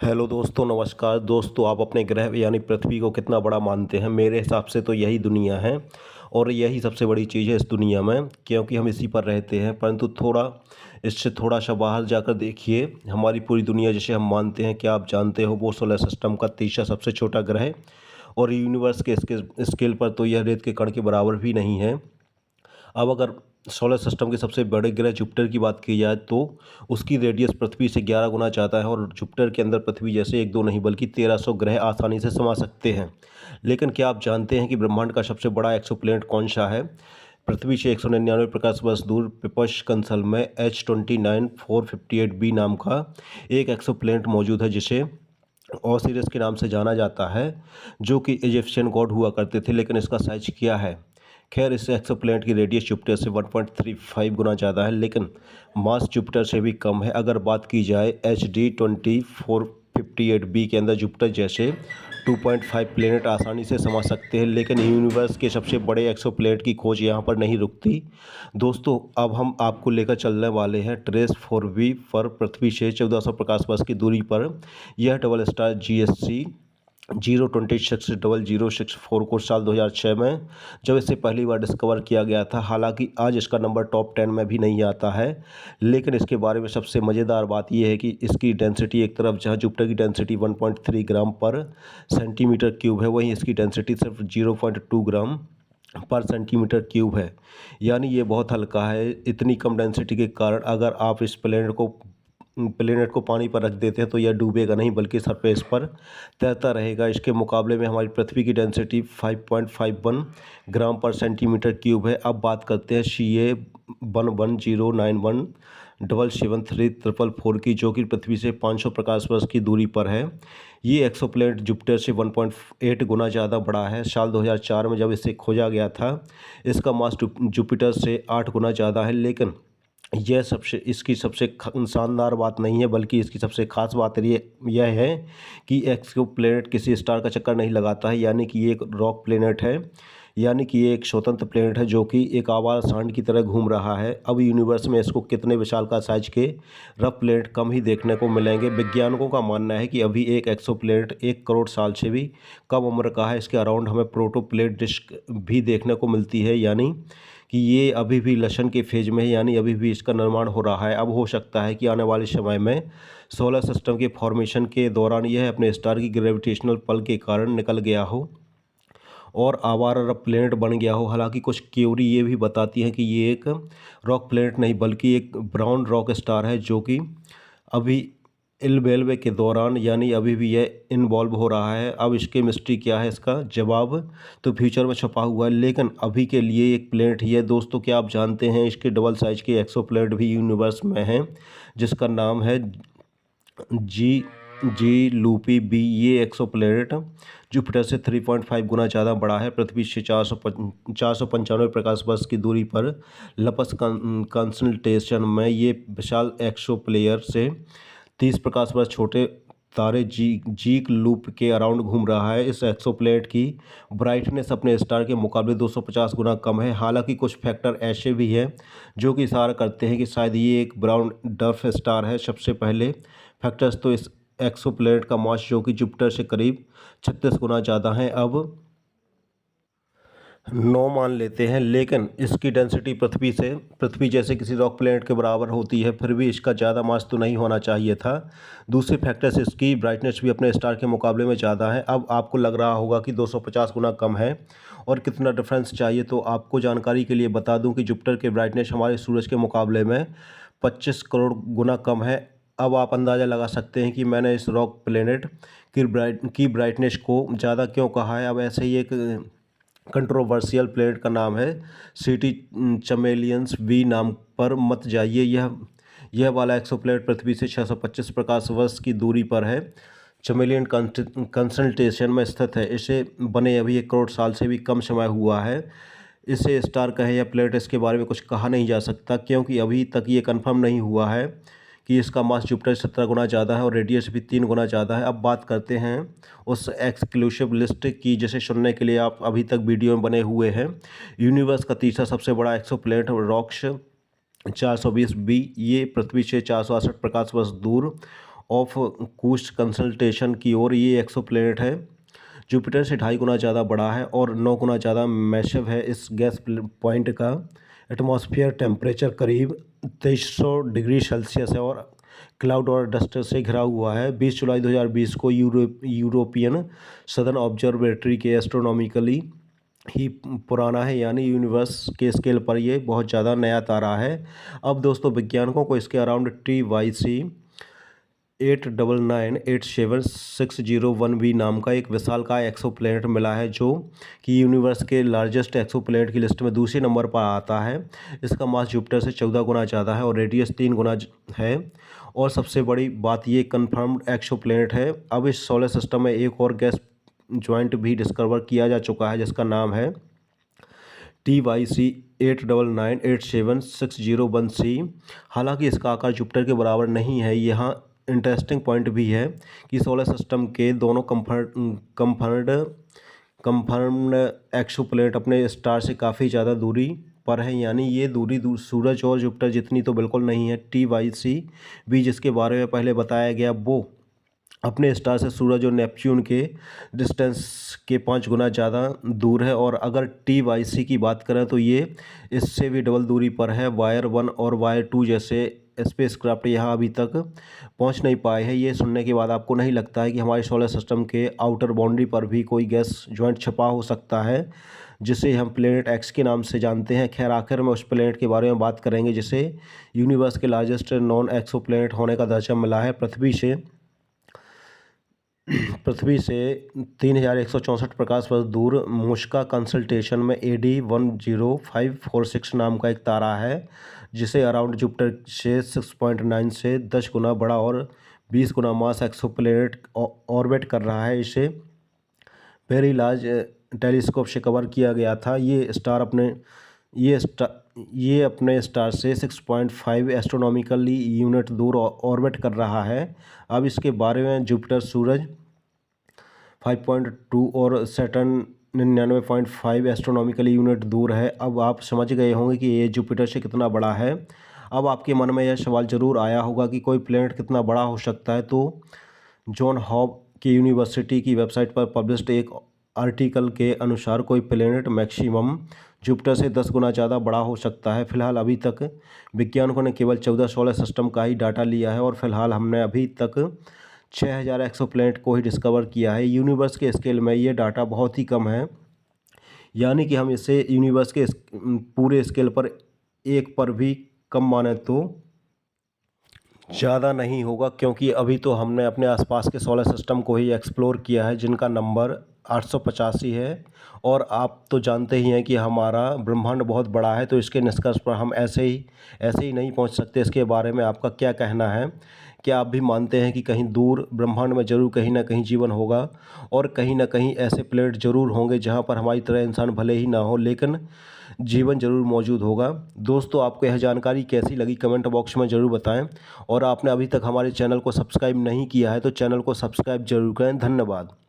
Hello दोस्तों, नमस्कार दोस्तों। आप अपने ग्रह यानी पृथ्वी को कितना बड़ा मानते हैं? मेरे हिसाब से तो यही दुनिया है और यही सबसे बड़ी चीज़ है इस दुनिया में, क्योंकि हम इसी पर रहते हैं। परंतु थोड़ा इससे थोड़ा सा बाहर जाकर देखिए, हमारी पूरी दुनिया जिसे हम मानते हैं, क्या आप जानते हो वो सोलर सिस्टम का तीसरा सबसे छोटा ग्रह है और यूनिवर्स के स्केल पर तो यह रेत के कण के बराबर भी नहीं है। अब अगर सोलर सिस्टम के सबसे बड़े ग्रह जुपिटर की बात की जाए तो उसकी रेडियस पृथ्वी से 11 गुना ज़्यादा है और जुपिटर के अंदर पृथ्वी जैसे एक दो नहीं बल्कि 1300 ग्रह आसानी से समा सकते हैं। लेकिन क्या आप जानते हैं कि ब्रह्मांड का सबसे बड़ा एक्सोप्लैनेट कौन सा है? पृथ्वी से 199 प्रकाश वर्ष दूर पिपश कंसल में H29458b नाम का एक एक्सोप्लैनेट मौजूद है, जिसे ओसिरिस के नाम से जाना जाता है, जो कि इजिप्शियन गॉड हुआ करते थे। लेकिन इसका साइज क्या है? खैर, इस एक्सोप्लैनेट की रेडियस जुपिटर से 1.35 गुना ज़्यादा है, लेकिन मास जुपिटर से भी कम है। अगर बात की जाए HD 2458b के अंदर जुपिटर जैसे 2.5 प्लेनेट आसानी से समा सकते हैं, लेकिन यूनिवर्स के सबसे बड़े एक्सोप्लैनेट की खोज यहाँ पर नहीं रुकती। दोस्तों, अब हम आपको लेकर चलने वाले हैं ट्रेस 4b पर पृथ्वी से 1400 प्रकाश वर्ष की दूरी पर। यह डबल स्टार GSC 0260064 को साल 2006 में जब इसे पहली बार डिस्कवर किया गया था। हालांकि आज इसका नंबर टॉप 10 में भी नहीं आता है, लेकिन इसके बारे में सबसे मज़ेदार बात यह है कि इसकी डेंसिटी एक तरफ जहां जुपिटर की डेंसिटी 1.3 ग्राम पर सेंटीमीटर क्यूब है, वहीं इसकी डेंसिटी सिर्फ 0.2 ग्राम पर सेंटीमीटर क्यूब है। यानी ये बहुत हल्का है। इतनी कम डेंसिटी के कारण अगर आप इस प्लेनेट को पानी पर रख देते हैं तो यह डूबेगा नहीं, बल्कि सरफेस पर तैरता रहेगा। इसके मुकाबले में हमारी पृथ्वी की डेंसिटी 5.51 ग्राम पर सेंटीमीटर क्यूब है। अब बात करते हैं CA1109177344 की, जो कि पृथ्वी से 500 प्रकाश वर्ष की दूरी पर है। ये एक्सोप्लैनेट जुपिटर से 1.8 गुना ज़्यादा बड़ा है। साल 2004 में जब इसे खोजा गया था, इसका मास जुपिटर से 8 गुना ज़्यादा है। लेकिन इसकी सबसे शानदार बात नहीं है, बल्कि इसकी सबसे खास बात यह है कि एक्सोप्लैनेट किसी स्टार का चक्कर नहीं लगाता है। यानी कि ये एक रॉक प्लेनेट है, यानी कि ये एक स्वतंत्र प्लेनेट है जो कि एक आवारा सांड की तरह घूम रहा है। अब यूनिवर्स में इसको कितने विशाल का साइज के रफ प्लेनेट कम ही देखने को मिलेंगे। वैज्ञानिकों का मानना है कि अभी एक एक्सोप्लैनेट 1 करोड़ साल से भी कम उम्र का है। इसके अराउंड हमें प्रोटोप्लेट डिस्क भी देखने को मिलती है, यानी कि ये अभी भी लशन के फेज में है, यानी अभी भी इसका निर्माण हो रहा है। अब हो सकता है कि आने वाले समय में सोलर सिस्टम के फॉर्मेशन के दौरान यह अपने स्टार की ग्रेविटेशनल पल के कारण निकल गया हो और आवारा प्लेनेट बन गया हो। हालांकि कुछ थ्योरी ये भी बताती है कि ये एक रॉक प्लेनेट नहीं बल्कि एक ब्राउन रॉक स्टार है, जो कि अभी इलबेलवे के दौरान यानी अभी भी यह इन्वॉल्व हो रहा है। अब इसके मिस्ट्री क्या है, इसका जवाब तो फ्यूचर में छुपा हुआ है, लेकिन अभी के लिए एक प्लेनेट ही है। दोस्तों, क्या आप जानते हैं इसके डबल साइज के एक्सोप्लैनेट भी यूनिवर्स में हैं, जिसका नाम है जी लूपी बी। ये एक्सोप्लैनेट जुपिटर से 3.5 गुना ज़्यादा बड़ा है। पृथ्वी से 495 प्रकाश वर्ष की दूरी पर लपस कंसल्टेशन में ये विशाल एक्सोप्लेयर से 30 प्रकाश वर्ष छोटे तारे जीक लूप के अराउंड घूम रहा है। इस एक्सोप्लैनेट की ब्राइटनेस अपने स्टार के मुकाबले 250 गुना कम है। हालांकि कुछ फैक्टर ऐसे भी हैं जो कि इशारा करते हैं कि शायद ये एक ब्राउन डर्फ स्टार है। सबसे पहले फैक्टर्स तो इस एक्सोप्लैनेट का मास, जो कि जुपिटर से करीब 36 गुना ज़्यादा है, अब 9 मान लेते हैं, लेकिन इसकी डेंसिटी पृथ्वी जैसे किसी रॉक प्लेनेट के बराबर होती है। फिर भी इसका ज़्यादा मास तो नहीं होना चाहिए था। दूसरे फैक्टर्स, इसकी ब्राइटनेस भी अपने स्टार के मुकाबले में ज़्यादा है। अब आपको लग रहा होगा कि 250 गुना कम है और कितना डिफरेंस चाहिए, तो आपको जानकारी के लिए बता दूं कि जुपिटर की ब्राइटनेस हमारे सूरज के मुकाबले में 25 करोड़ गुना कम है। अब आप अंदाज़ा लगा सकते हैं कि मैंने इस रॉक प्लेनेट की ब्राइटनेस को ज़्यादा क्यों कहा है। अब ऐसे ही एक कंट्रोवर्शियल प्लेनेट का नाम है सिटी चमेलियंस बी नाम पर मत जाइए। यह वाला एक्सोप्लैनेट पृथ्वी से 625 प्रकाश वर्ष की दूरी पर है, चमेलियन कंसल्टेशन में स्थित है। इसे बने अभी 1 करोड़ साल से भी कम समय हुआ है। इसे स्टार कहे या प्लेनेट, इसके बारे में कुछ कहा नहीं जा सकता, क्योंकि अभी तक ये कंफर्म नहीं हुआ है कि इसका मास जुपिटर 17 गुना ज़्यादा है और रेडियस भी 3 गुना ज़्यादा है। अब बात करते हैं उस एक्सक्लूसिव लिस्ट की जिसे सुनने के लिए आप अभी तक वीडियो में बने हुए हैं। यूनिवर्स का तीसरा सबसे बड़ा एक्सोप्लैनेट रॉक्स 420b, ये पृथ्वी से 468 प्रकाश वर्ष दूर ऑफ कूस्ट कंसल्टेशन की ओर ये एक्सोप्लैनेट है। जुपिटर से 2.5 गुना ज़्यादा बड़ा है और 9 गुना ज़्यादा मैसिव है। इस गैस पॉइंट का एटमॉस्फेयर टेम्परेचर करीब 2300 डिग्री सेल्सियस है और क्लाउड और डस्ट से घिरा हुआ है। 20 जुलाई 2020 को यूरोपियन सदर्न ऑब्जर्वेटरी के एस्ट्रोनॉमिकली ही पुराना है, यानी यूनिवर्स के स्केल पर ये बहुत ज़्यादा नया तारा है। अब दोस्तों वैज्ञानिकों को इसके अराउंड TYC 89987601b नाम का एक विशालकाय एक्सोप्लैनेट मिला है, जो कि यूनिवर्स के लार्जेस्ट एक्सोप्लैनेट की लिस्ट में दूसरे नंबर पर आता है। इसका मास जुपिटर से 14 गुना ज़्यादा है और रेडियस 3 गुना है। और सबसे बड़ी बात ये कंफर्म्ड एक्सोप्लैनेट है। अब इस सोलर सिस्टम में एक और गैस जॉइंट भी डिस्कवर किया जा चुका है, जिसका नाम है TYC 89987601c। हालांकि इसका आकार जुपिटर के बराबर नहीं है। यहाँ इंटरेस्टिंग पॉइंट भी है कि सोलर सिस्टम के दोनों कंफर्म्ड एक्सोप्लैनेट अपने स्टार से काफ़ी ज़्यादा दूरी पर है, यानी ये दूरी सूरज और जुपिटर जितनी तो बिल्कुल नहीं है। TYC भी जिसके बारे में पहले बताया गया, वो अपने स्टार से सूरज और नेपच्यून के डिस्टेंस के 5 गुना ज़्यादा दूर है। और अगर TYC की बात करें तो ये इससे भी डबल दूरी पर है। वायर 1 और वायर 2 जैसे स्पेसक्राफ्ट यहाँ अभी तक पहुँच नहीं पाए हैं। ये सुनने के बाद आपको नहीं लगता है कि हमारे सोलर सिस्टम के आउटर बाउंड्री पर भी कोई गैस जॉइंट छिपा हो सकता है, जिसे हम प्लेनेट एक्स के नाम से जानते हैं। खैर, आखिर में उस प्लेनेट के बारे में बात करेंगे जिसे यूनिवर्स के लार्जेस्ट नॉन एक्सोप्लैनेट होने का दर्जा मिला है। पृथ्वी से 3164 प्रकाश वर्ष दूर मुश्का कंसल्टेशन में AD 10546 नाम का एक तारा है, जिसे अराउंड जुपिटर से 6.9 से 10 गुना बड़ा और 20 गुना मास एक्सोप्लैनेट ऑर्बिट कर रहा है। इसे वेरी लार्ज टेलीस्कोप से कवर किया गया था। ये अपने स्टार से 6.5 एस्ट्रोनॉमिकली यूनिट दूर ऑर्बिट कर रहा है। अब इसके बारे में जुपिटर, सूरज 5.2 और सैटर्न 99.5 एस्ट्रोनॉमिकली यूनिट दूर है। अब आप समझ गए होंगे कि ये जुपिटर से कितना बड़ा है। अब आपके मन में यह सवाल ज़रूर आया होगा कि कोई प्लैनेट कितना बड़ा हो सकता है। तो जॉन हॉप की यूनिवर्सिटी की वेबसाइट पर पब्लिश्ड एक आर्टिकल के अनुसार कोई प्लैनेट मैक्सिमम जुपिटर से 10 गुना ज़्यादा बड़ा हो सकता है। फिलहाल अभी तक वैज्ञानिकों ने केवल 14 सोलर सिस्टम का ही डाटा लिया है और फिलहाल हमने अभी तक 6000 एक्सोप्लैनेट को ही डिस्कवर किया है। यूनिवर्स के स्केल में ये डाटा बहुत ही कम है, यानी कि हम इसे यूनिवर्स के पूरे स्केल पर एक पर भी कम माने तो ज़्यादा नहीं होगा, क्योंकि अभी तो हमने अपने आसपास के सोलर सिस्टम को ही एक्सप्लोर किया है, जिनका नंबर 885 है। और आप तो जानते ही हैं कि हमारा ब्रह्मांड बहुत बड़ा है, तो इसके निष्कर्ष पर हम ऐसे ही नहीं पहुंच सकते। इसके बारे में आपका क्या कहना है? क्या आप भी मानते हैं कि कहीं दूर ब्रह्मांड में ज़रूर कहीं ना कहीं जीवन होगा और कहीं ना कहीं ऐसे प्लेनेट ज़रूर होंगे जहां पर हमारी तरह इंसान भले ही ना हो, लेकिन जीवन ज़रूर मौजूद होगा? दोस्तों, आपको यह जानकारी कैसी लगी कमेंट बॉक्स में ज़रूर बताएं। और आपने अभी तक हमारे चैनल को सब्सक्राइब नहीं किया है तो चैनल को सब्सक्राइब जरूर करें। धन्यवाद।